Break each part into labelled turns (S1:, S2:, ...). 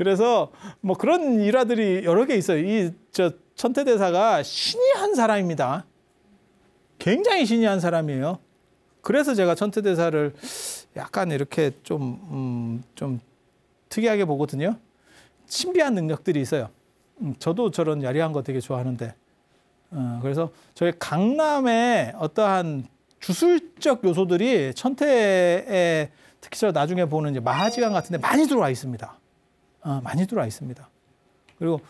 S1: 그래서 뭐 그런 일화들이 여러 개 있어요. 천태대사가 신이 한 사람입니다. 굉장히 신이 한 사람이에요. 그래서 제가 천태대사를 약간 이렇게 좀 특이하게 보거든요. 신비한 능력들이 있어요. 저도 저런 야리한 거 되게 좋아하는데. 그래서 저희 강남의 어떠한 주술적 요소들이 천태에 특히 저 나중에 보는 이제 마하지간 같은 데 많이 들어와 있습니다. 많이 들어와 있습니다. 그리고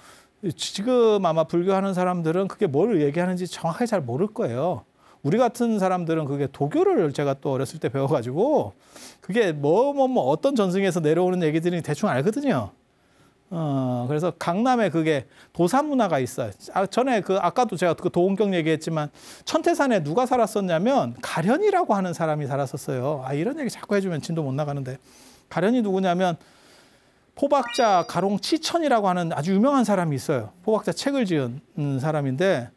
S1: 지금 아마 불교하는 사람들은 그게 뭘 얘기하는지 정확하게 잘 모를 거예요. 우리 같은 사람들은 그게 도교를 제가 또 어렸을 때 배워가지고 그게 어떤 전승에서 내려오는 얘기들이 대충 알거든요. 그래서 강남에 그게 도산 문화가 있어요. 전에 아까도 제가 그 도원경 얘기했지만 천태산에 누가 살았었냐면 가련이라고 하는 사람이 살았었어요. 이런 얘기 자꾸 해주면 진도 못 나가는데 가련이 누구냐면 포박자 가롱 치천이라고 하는 아주 유명한 사람이 있어요. 포박자 책을 지은 사람인데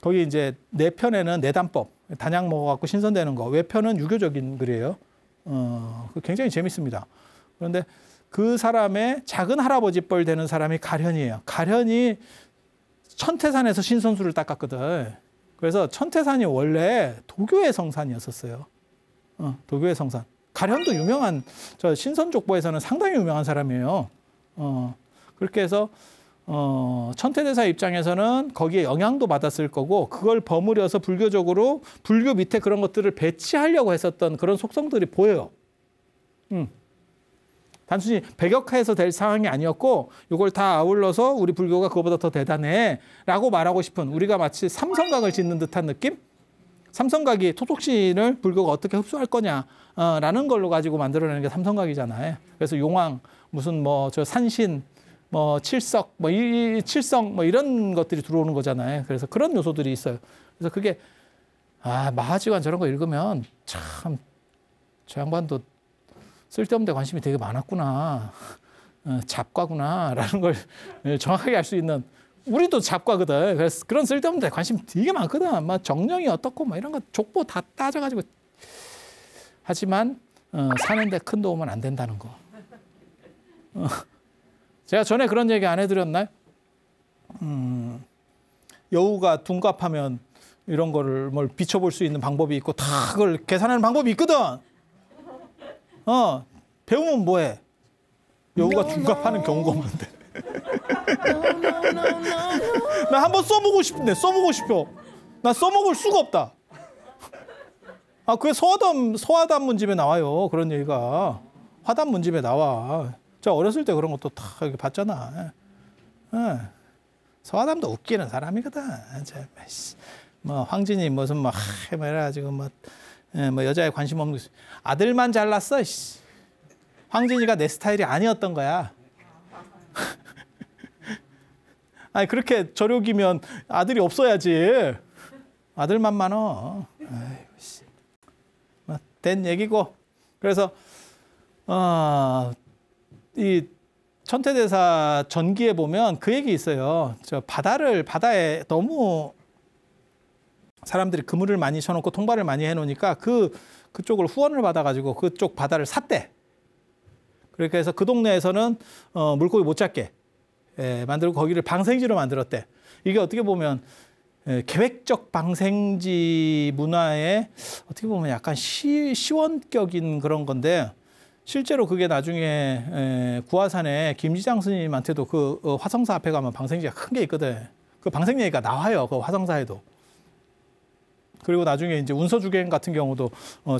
S1: 거기 이제 내편에는 내단법, 단약 먹어갖고 신선되는 거, 외편은 유교적인 글이에요. 굉장히 재밌습니다. 그런데 그 사람의 작은 할아버지 뻘 되는 사람이 가련이에요. 가련이 천태산에서 신선수를 닦았거든. 그래서 천태산이 원래 도교의 성산이었었어요. 도교의 성산. 가련도 유명한, 저 신선족보에서는 상당히 유명한 사람이에요. 그렇게 해서 천태대사 입장에서는 거기에 영향도 받았을 거고 그걸 버무려서 불교적으로 불교 밑에 그런 것들을 배치하려고 했었던 그런 속성들이 보여요. 단순히 배격화해서 될 상황이 아니었고 이걸 다 아울러서 우리 불교가 그거보다 더 대단해 라고 말하고 싶은 우리가 마치 삼성각을 짓는 듯한 느낌? 삼성각이 토독신을 불교가 어떻게 흡수할 거냐 라는 걸로 가지고 만들어내는 게 삼성각이잖아요. 그래서 용왕 무슨 저 산신 칠석 이 칠성 이런 것들이 들어오는 거잖아요. 그래서 그런 요소들이 있어요. 그래서 그게 마하지관 저런 거 읽으면 참 저 양반도 쓸데없는 데 관심이 되게 많았구나. 잡과구나 라는 걸 정확하게 알 수 있는 우리도 잡과거든. 그래서 그런 쓸데없는 데 관심 되게 많거든. 막 정령이 어떻고 이런 거 족보 다 따져가지고 하지만 사는데 큰 도움은 안 된다는 거. 제가 전에 그런 얘기 안 해드렸나요? 여우가 둔갑하면 이런 거를 뭘 비춰볼 수 있는 방법이 있고 다 그걸 계산하는 방법이 있거든. 배우면 뭐해? 여우가 둔갑하는 경우가 없는데. 나 한번 써보고 싶은데 써보고 싶어. 나 써먹을 수가 없다. 그게 서화담 문집에 나와요. 그런 얘기가. 화담 문집에 나와. 저 어렸을 때 그런 것도 다 봤잖아. 서화담도 웃기는 사람이거든. 황진이 무슨 해가지고 여자에 관심 없는 아들만 잘났어. 황진이가 내 스타일이 아니었던 거야. 그렇게 저력이면 아들이 없어야지. 아들만 많어. 된 얘기고. 그래서 이 천태대사 전기에 보면 그 얘기 있어요. 바다에 너무 사람들이 그물을 많이 쳐놓고 통발을 많이 해놓으니까 그쪽을 후원을 받아가지고 그쪽 바다를 샀대. 그렇게 해서 그 동네에서는 물고기 못 잡게 만들고 거기를 방생지로 만들었대. 이게 어떻게 보면 계획적 방생지 문화의 어떻게 보면 약간 시원격인 그런 건데 실제로 그게 나중에 구화산에 김지장 스님한테도 그 화성사 앞에 가면 방생지가 큰 게 있거든. 그 방생 얘기가 나와요. 그 화성사에도. 그리고 나중에 이제 운서주경 같은 경우도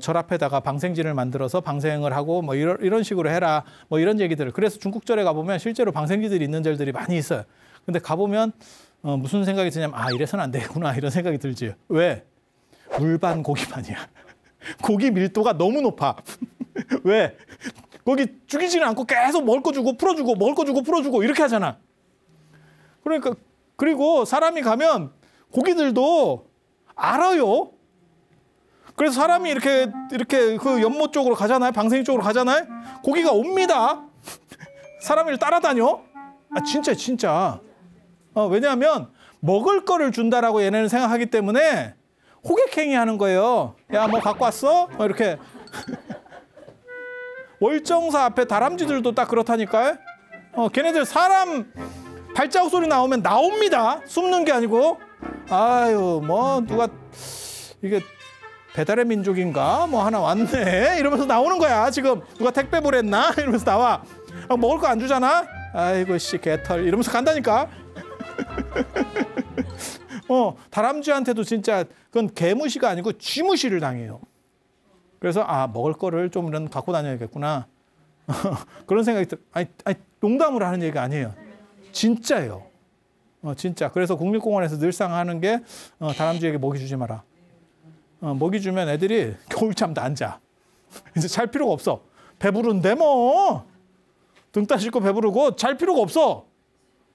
S1: 절 앞에다가 방생지를 만들어서 방생을 하고 이런 식으로 해라 이런 얘기들을. 그래서 중국절에 가보면 실제로 방생지들이 있는 절들이 많이 있어요. 근데 가보면 무슨 생각이 드냐면 이래서는 안 되구나 이런 생각이 들지. 왜? 물반 고기반이야. 고기 밀도가 너무 높아. 왜? 거기 죽이지는 않고 계속 먹을 거 주고 풀어주고 먹을 거 주고 풀어주고 이렇게 하잖아. 그러니까 그리고 사람이 가면 고기들도 알아요. 그래서 사람이 이렇게 그 연못 쪽으로 가잖아요. 방생이 쪽으로 가잖아요. 고기가 옵니다. 사람을 따라다녀. 진짜. 왜냐하면 먹을 거를 준다라고 얘네는 생각하기 때문에 호객행위 하는 거예요. 야, 뭐 갖고 왔어? 이렇게. 월정사 앞에 다람쥐들도 딱 그렇다니까요. 걔네들 사람 발자국 소리 나오면 나옵니다. 숨는 게 아니고. 아유, 뭐 누가 이게 배달의 민족인가? 뭐 하나 왔네. 이러면서 나오는 거야. 지금 누가 택배 보냈나? 이러면서 나와. 먹을 거 안 주잖아? 아이고 씨 개털 이러면서 간다니까. 다람쥐한테도 진짜 그건 개무시가 아니고 쥐무시를 당해요. 그래서 먹을 거를 좀 이런 갖고 다녀야겠구나. 그런 생각이 아니 농담으로 하는 얘기가 아니에요. 진짜예요. 진짜. 그래서 국립공원에서 늘상 하는 게 다람쥐에게 먹이 주지 마라. 먹이 주면 애들이 겨울잠도 안 자. 이제 잘 필요가 없어. 배부른데 뭐. 등 따시고 배부르고 잘 필요가 없어.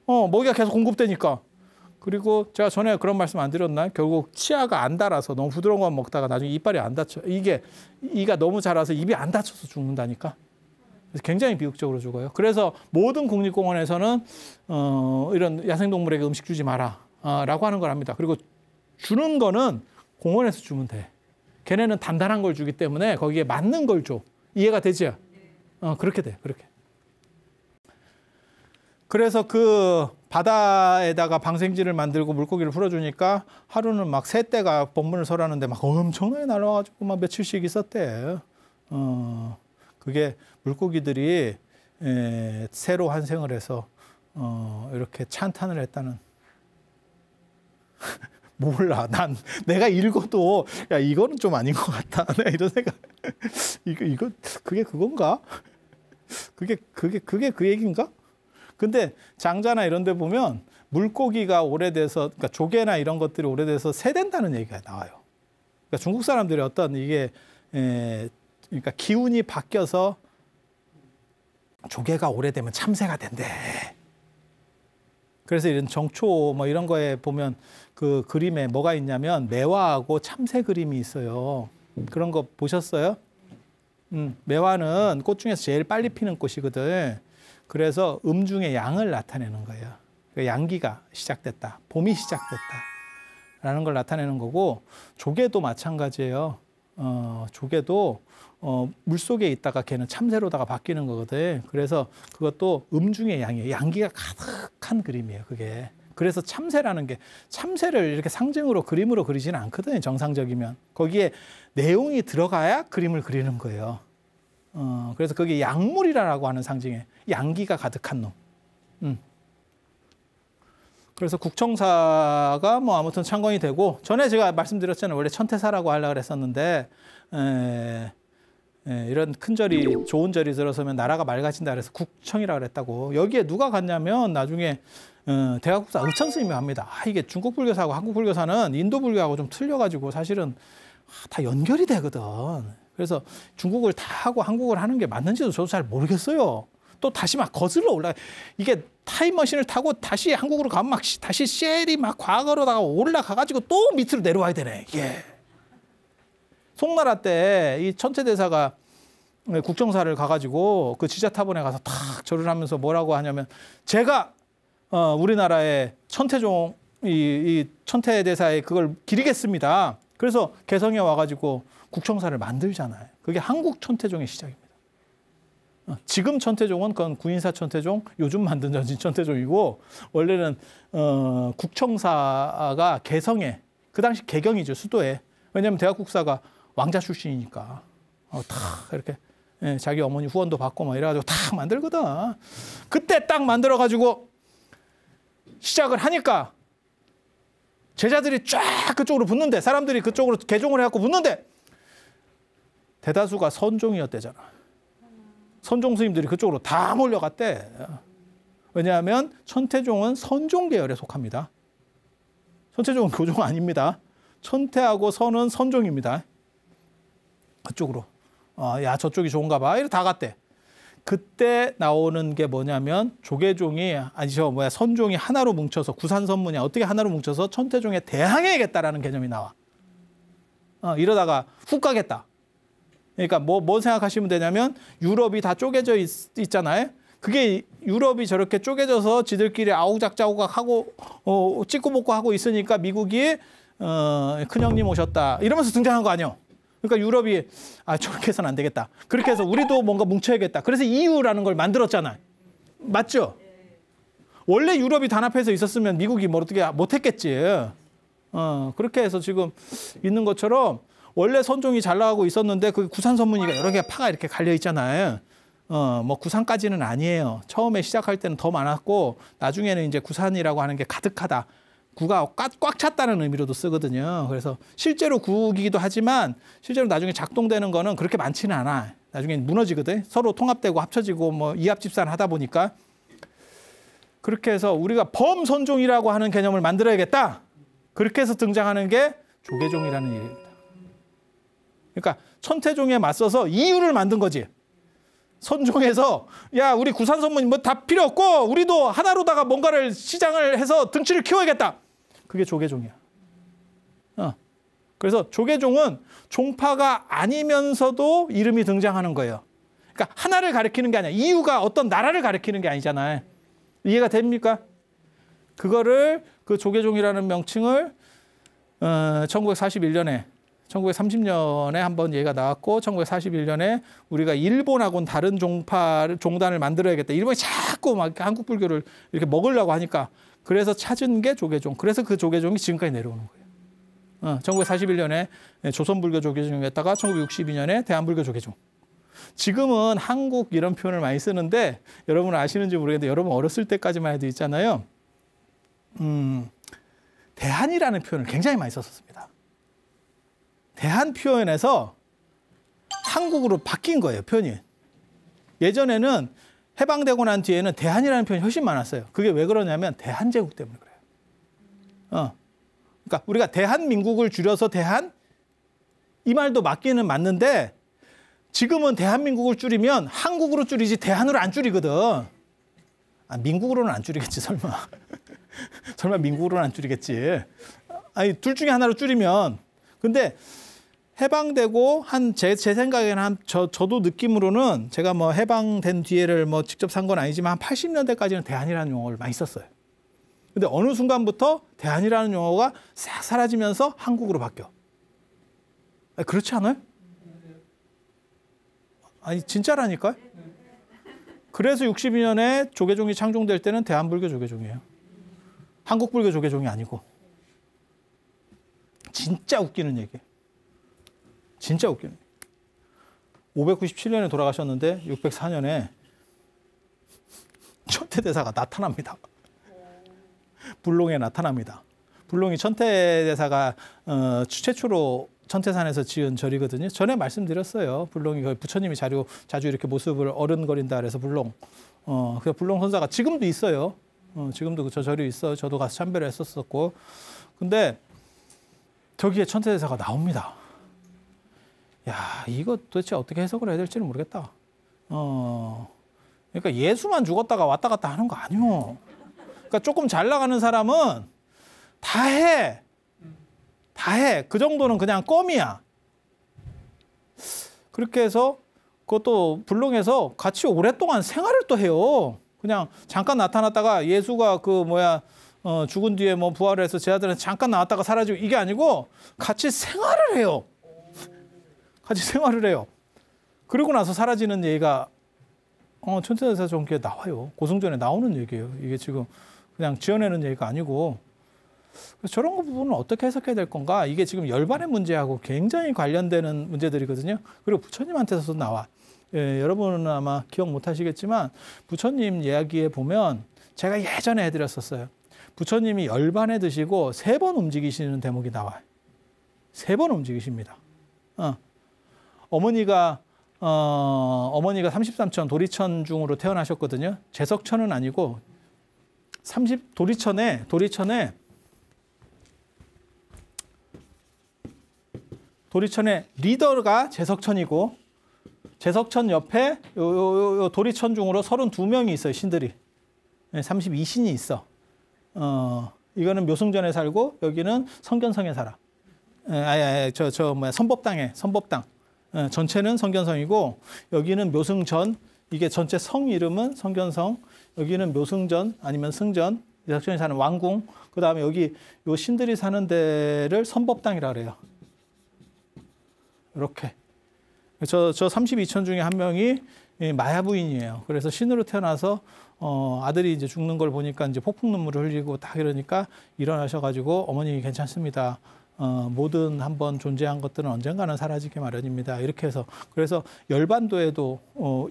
S1: 먹이가 계속 공급되니까. 그리고 제가 전에 그런 말씀 안 드렸나? 결국 치아가 안 닳아서 너무 부드러운 거 먹다가 나중에 이빨이 안 닫혀. 이가 너무 자라서 입이 안 닫혀서 죽는다니까. 그래서 굉장히 비극적으로 죽어요. 그래서 모든 국립공원에서는 이런 야생동물에게 음식 주지 마라 라고 하는 걸 합니다. 그리고 주는 거는 공원에서 주면 돼. 걔네는 단단한 걸 주기 때문에 거기에 맞는 걸 줘. 이해가 되지? 그렇게 돼. 그렇게. 그래서 그 바다에다가 방생지를 만들고 물고기를 풀어주니까 하루는 막 새떼가 본문을 설하는데 막 엄청나게 날아와가지고 막 며칠씩 있었대. 그게 물고기들이 새로 환생을 해서 이렇게 찬탄을 했다는. 몰라. 내가 읽어도 야 이거는 좀 아닌 것 같다. 내가 이런 생각. 이거 그게 그건가? 그게 그 얘기인가? 근데 장자나 이런 데 보면 물고기가 오래돼서 그러니까 조개나 이런 것들이 오래돼서 새된다는 얘기가 나와요. 그러니까 중국 사람들이 어떤 이게 그러니까 기운이 바뀌어서 조개가 오래되면 참새가 된대. 그래서 이런 정초 뭐 이런 거에 보면 그 그림에 뭐가 있냐면 매화하고 참새 그림이 있어요. 그런 거 보셨어요? 매화는 꽃 중에서 제일 빨리 피는 꽃이거든. 그래서 음중의 양을 나타내는 거예요. 양기가 시작됐다. 봄이 시작됐다라는 걸 나타내는 거고 조개도 마찬가지예요. 조개도 물속에 있다가 걔는 참새로다가 바뀌는 거거든. 그래서 그것도 음중의 양이에요. 양기가 가득한 그림이에요. 그게. 그래서 참새라는 게 참새를 이렇게 상징으로 그림으로 그리지는 않거든요. 정상적이면. 거기에 내용이 들어가야 그림을 그리는 거예요. 그래서 그게 약물이라고 하는 상징에 양기가 가득한 놈. 그래서 국청사가 뭐 아무튼 창건이 되고 전에 제가 말씀드렸잖아요. 원래 천태사라고 하려고 그랬었는데 이런 큰 절이 좋은 절이 들어서면 나라가 맑아진다 그래서 국청이라고 그랬다고. 여기에 누가 갔냐면 나중에 대각국사 의천 스님이 합니다. 이게 중국 불교사하고 한국 불교사는 인도 불교하고 좀 틀려가지고 사실은 다 연결이 되거든. 그래서 중국을 다 하고 한국을 하는 게 맞는지도 저도 잘 모르겠어요. 또 다시 막 거슬러 올라가. 이게 타임머신을 타고 다시 한국으로 가면 막 다시 쉘이 막 과거로다가 올라가가지고 또 밑으로 내려와야 되네. 이게. 송나라 때 이 천태대사가 국정사를 가가지고 그 지자타본에 가서 탁 절을 하면서 뭐라고 하냐면 제가 우리나라의 천태종 이 천태대사의 그걸 기리겠습니다. 그래서 개성에 와가지고 국청사를 만들잖아요. 그게 한국 천태종의 시작입니다. 지금 천태종은 그건 구인사 천태종, 요즘 만든 전신 천태종이고 원래는 국청사가 개성에 그 당시 개경이죠. 수도에. 왜냐하면 대각국사가 왕자 출신이니까 다 이렇게 자기 어머니 후원도 받고 막 이래가지고 다 만들거든. 그때 딱 만들어가지고 시작을 하니까 제자들이 쫙 그쪽으로 붙는데 사람들이 그쪽으로 개종을 해갖고 붙는데 대다수가 선종이었대잖아. 선종 스님들이 그쪽으로 다 몰려갔대. 왜냐하면 천태종은 선종 계열에 속합니다. 천태종은 교종 아닙니다. 천태하고 선은 선종입니다. 그쪽으로. 야 저쪽이 좋은가 봐. 이렇게 다 갔대. 그때 나오는 게 뭐냐면 조계종이 선종이 하나로 뭉쳐서 구산선문이 어떻게 하나로 뭉쳐서 천태종에 대항해야겠다라는 개념이 나와. 이러다가 훅 가겠다. 그러니까 뭐 생각하시면 되냐면 유럽이 다 쪼개져 있잖아요. 그게 유럽이 저렇게 쪼개져서 지들끼리 아우작자우각하고 찍고 먹고 하고 있으니까 미국이 큰형님 오셨다 이러면서 등장한 거 아니에요. 그러니까 유럽이 저렇게 해서는 안 되겠다. 그렇게 해서 우리도 뭔가 뭉쳐야겠다. 그래서 EU라는 걸 만들었잖아요. 맞죠? 원래 유럽이 단합해서 있었으면 미국이 뭐 어떻게 못했겠지. 그렇게 해서 지금 있는 것처럼 원래 선종이 잘 나가고 있었는데 그 구산 선문이가 여러 개가 파가 이렇게 갈려 있잖아요. 뭐 구산까지는 아니에요. 처음에 시작할 때는 더 많았고 나중에는 이제 구산이라고 하는 게 가득하다. 구가 꽉 찼다는 의미로도 쓰거든요. 그래서 실제로 구이기도 하지만 실제로 나중에 작동되는 거는 그렇게 많지는 않아. 나중에 무너지거든. 서로 통합되고 합쳐지고 뭐 이합집산 하다 보니까 그렇게 해서 우리가 범선종이라고 하는 개념을 만들어야겠다. 그렇게 해서 등장하는 게 조계종이라는 일입니다. 그러니까 천태종에 맞서서 이유를 만든 거지. 선종에서 야 우리 구산선문 뭐 다 필요 없고 우리도 하나로다가 뭔가를 시장을 해서 등치를 키워야겠다. 그게 조계종이야. 그래서 조계종은 종파가 아니면서도 이름이 등장하는 거예요. 그러니까 하나를 가리키는 게 아니야. 이유가 어떤 나라를 가리키는 게 아니잖아요. 이해가 됩니까? 그거를 그 조계종이라는 명칭을 1941년에 1930년에 한번 얘가 나왔고 1941년에 우리가 일본하고는 다른 종단을 만들어야겠다. 일본이 자꾸 막 한국 불교를 이렇게 먹으려고 하니까 그래서 찾은 게 조계종. 그래서 그 조계종이 지금까지 내려오는 거예요. 1941년에 조선불교 조계종이었다가 1962년에 대한불교 조계종. 지금은 한국 이런 표현을 많이 쓰는데 여러분 아시는지 모르겠는데 여러분 어렸을 때까지만 해도 있잖아요. 대한이라는 표현을 굉장히 많이 썼습니다. 대한 표현에서 한국으로 바뀐 거예요, 표현이. 예전에는 해방되고 난 뒤에는 대한이라는 표현이 훨씬 많았어요. 그게 왜 그러냐면 대한제국 때문에 그래요. 그러니까 우리가 대한민국을 줄여서 대한 이 말도 맞기는 맞는데 지금은 대한민국을 줄이면 한국으로 줄이지 대한으로 안 줄이거든. 민국으로는 안 줄이겠지 설마. 설마 민국으로는 안 줄이겠지. 아니 둘 중에 하나로 줄이면. 근데 해방되고 제 생각에는 저도 느낌으로는 제가 뭐 해방된 뒤에를 뭐 직접 산 건 아니지만 한 80년대까지는 대한이라는 용어를 많이 썼어요. 근데 어느 순간부터 대한이라는 용어가 싹 사라지면서 한국으로 바뀌어. 아니, 그렇지 않아요? 아니 진짜라니까요. 그래서 62년에 조계종이 창종될 때는 대한불교 조계종이에요. 한국불교 조계종이 아니고. 진짜 웃기는 얘기예요. 진짜 웃기는 얘기. 597년에 돌아가셨는데 604년에 천태대사가 나타납니다. 불롱에 나타납니다. 불롱이 천태대사가 최초로 천태산에서 지은 절이거든요. 전에 말씀드렸어요. 불롱이 부처님이 자주 이렇게 모습을 어른거린다 그래서 불롱. 그 불롱 선사가 지금도 있어요. 지금도 저 절이 있어요. 저도 가서 참배를 했었었고. 근데 저기에 천태대사가 나옵니다. 야, 이거 도대체 어떻게 해석을 해야 될지는 모르겠다. 그러니까 예수만 죽었다가 왔다 갔다 하는 거 아니요. 그러니까 조금 잘 나가는 사람은 다 해. 다 해. 그 정도는 그냥 껌이야. 그렇게 해서 그것도 불롱에서 같이 오랫동안 생활을 또 해요. 그냥 잠깐 나타났다가 예수가 죽은 뒤에 뭐 부활을 해서 제 아들은 잠깐 나왔다가 사라지고 이게 아니고 같이 생활을 해요. 같이 생활을 해요. 그리고 나서 사라지는 얘기가 천태대사 종기에 나와요. 고승전에 나오는 얘기예요. 이게 지금 그냥 지어내는 얘기가 아니고. 그래서 저런 부분은 어떻게 해석해야 될 건가? 이게 지금 열반의 문제하고 굉장히 관련되는 문제들이거든요. 그리고 부처님한테서도 나와. 예, 여러분은 아마 기억 못 하시겠지만 부처님 이야기에 보면 제가 예전에 해드렸었어요. 부처님이 열반에 드시고 3번 움직이시는 대목이 나와요. 3번 움직이십니다. 어머니가 33천 도리천 중으로 태어나셨거든요. 제석천은 아니고 도리천에 리더가 제석천이고 제석천 옆에 요 도리천 중으로 32명이 있어요. 신들이. 32신이 있어. 이거는 묘승전에 살고 여기는 성견성에 살아. 선법당. 전체는 성견성이고 여기는 묘승전. 이게 전체 성 이름은 성견성. 여기는 묘승전 아니면 승전. 제석천이 사는 왕궁. 그다음에 여기 요 신들이 사는 데를 선법당이라 그래요. 이렇게. 저 32천 중에 한 명이 마야 부인이에요. 그래서 신으로 태어나서 아들이 이제 죽는 걸 보니까 이제 폭풍 눈물을 흘리고 딱 이러니까 일어나셔가지고 어머니 괜찮습니다. 모든 한번 존재한 것들은 언젠가는 사라지게 마련입니다. 이렇게 해서 그래서 열반도에도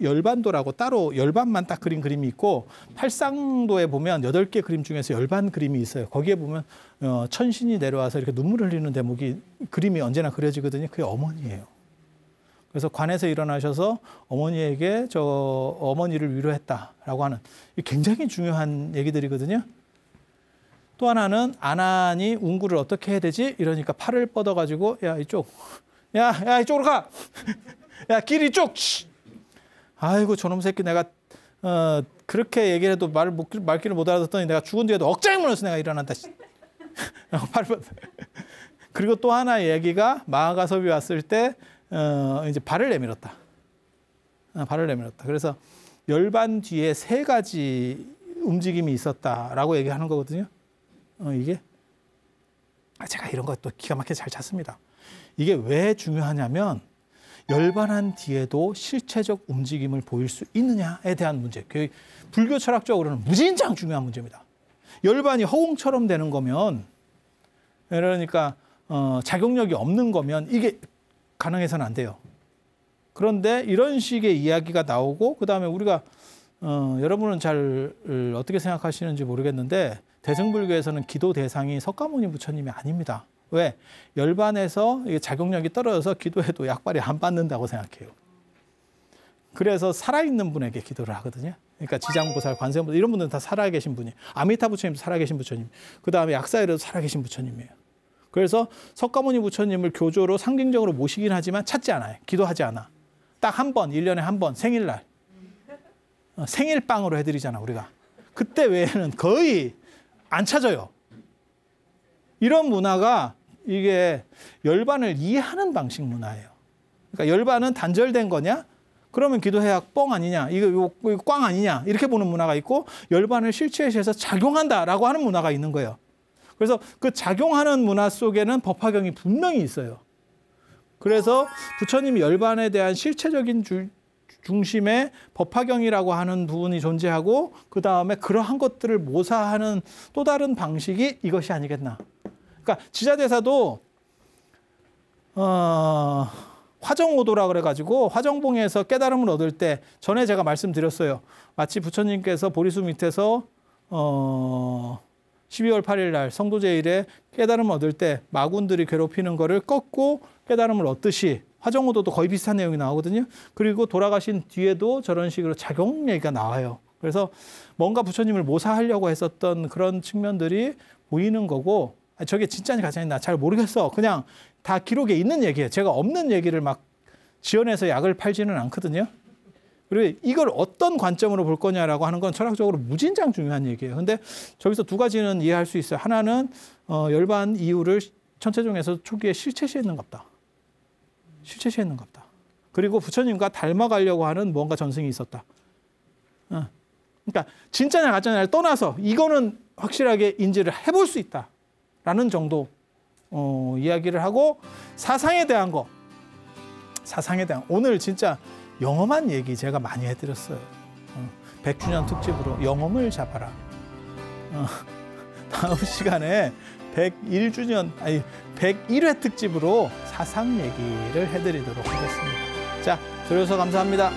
S1: 열반도라고 따로 열반만 딱 그린 그림이 있고 팔상도에 보면 8개 그림 중에서 열반 그림이 있어요. 거기에 보면 천신이 내려와서 이렇게 눈물 흘리는 대목이 그림이 언제나 그려지거든요. 그게 어머니예요. 그래서 관에서 일어나셔서 어머니에게 어머니를 위로했다라고 하는 굉장히 중요한 얘기들이거든요. 또 하나는 아난이 운구를 어떻게 해야 되지? 이러니까 팔을 뻗어가지고 야 이쪽, 야 이쪽으로 가, 야 길 이쪽. 아이고 저놈 새끼 내가 그렇게 얘기를 해도 말귀를 못 알아듣더니 내가 죽은 뒤에도 억장이 무너서 내가 일어난다. 팔 뻗. 그리고 또 하나 얘기가 마하가섭이 왔을 때 이제 발을 내밀었다. 발을 내밀었다. 그래서 열반 뒤에 3가지 움직임이 있었다라고 얘기하는 거거든요. 이게 제가 이런 것도 기가 막히게 잘 찾습니다. 이게 왜 중요하냐면 열반한 뒤에도 실체적 움직임을 보일 수 있느냐에 대한 문제. 불교 철학적으로는 무진장 중요한 문제입니다. 열반이 허공처럼 되는 거면 그러니까 작용력이 없는 거면 이게 가능해서는 안 돼요. 그런데 이런 식의 이야기가 나오고 그다음에 우리가 여러분은 잘 어떻게 생각하시는지 모르겠는데 대승불교에서는 기도 대상이 석가모니 부처님이 아닙니다. 왜? 열반에서 작용력이 떨어져서 기도해도 약발이 안 받는다고 생각해요. 그래서 살아있는 분에게 기도를 하거든요. 그러니까 지장보살, 관세음보살 이런 분들은 다 살아계신 분이에요. 아미타 부처님도 살아계신 부처님. 그다음에 약사이르도 살아계신 부처님이에요. 그래서 석가모니 부처님을 교조로 상징적으로 모시긴 하지만 찾지 않아요. 기도하지 않아. 딱 한 번, 1년에 한 번, 생일날. 생일빵으로 해드리잖아, 우리가. 그때 외에는 거의 안 찾아요. 이런 문화가 이게 열반을 이해하는 방식 문화예요. 그러니까 열반은 단절된 거냐? 그러면 기도해야 뻥 아니냐? 이거 꽝 아니냐? 이렇게 보는 문화가 있고 열반을 실체시해서 작용한다라고 하는 문화가 있는 거예요. 그래서 그 작용하는 문화 속에는 법화경이 분명히 있어요. 그래서 부처님이 열반에 대한 실체적인 중심의 법화경이라고 하는 부분이 존재하고 그 다음에 그러한 것들을 모사하는 또 다른 방식이 이것이 아니겠나. 그러니까 지자대사도 화정오도라 그래가지고 화정봉에서 깨달음을 얻을 때 전에 제가 말씀드렸어요. 마치 부처님께서 보리수 밑에서 12월 8일 날 성도제일에 깨달음을 얻을 때 마군들이 괴롭히는 거를 꺾고 깨달음을 얻듯이 화정오도도 거의 비슷한 내용이 나오거든요. 그리고 돌아가신 뒤에도 저런 식으로 작용 얘기가 나와요. 그래서 뭔가 부처님을 모사하려고 했었던 그런 측면들이 보이는 거고 저게 진짜인지 가짜인지 나 잘 모르겠어. 그냥 다 기록에 있는 얘기예요. 제가 없는 얘기를 막 지어내서 약을 팔지는 않거든요. 그리고 이걸 어떤 관점으로 볼 거냐라고 하는 건 철학적으로 무진장 중요한 얘기예요. 근데 저기서 2가지는 이해할 수 있어요. 하나는 열반 이유를 천체종에서 초기에 실체시했는갑다. 실체시했는갑다. 그리고 부처님과 닮아가려고 하는 뭔가 전승이 있었다. 그러니까 진짜냐 가짜냐를 떠나서 이거는 확실하게 인지를 해볼 수 있다라는 정도 이야기를 하고 사상에 대한 거. 사상에 대한 오늘 진짜 영험한 얘기 제가 많이 해드렸어요. 100주년 특집으로 영험을 잡아라. 다음 시간에 101주년, 아니 101회 특집으로 사상 얘기를 해드리도록 하겠습니다. 자, 들어주셔서 감사합니다.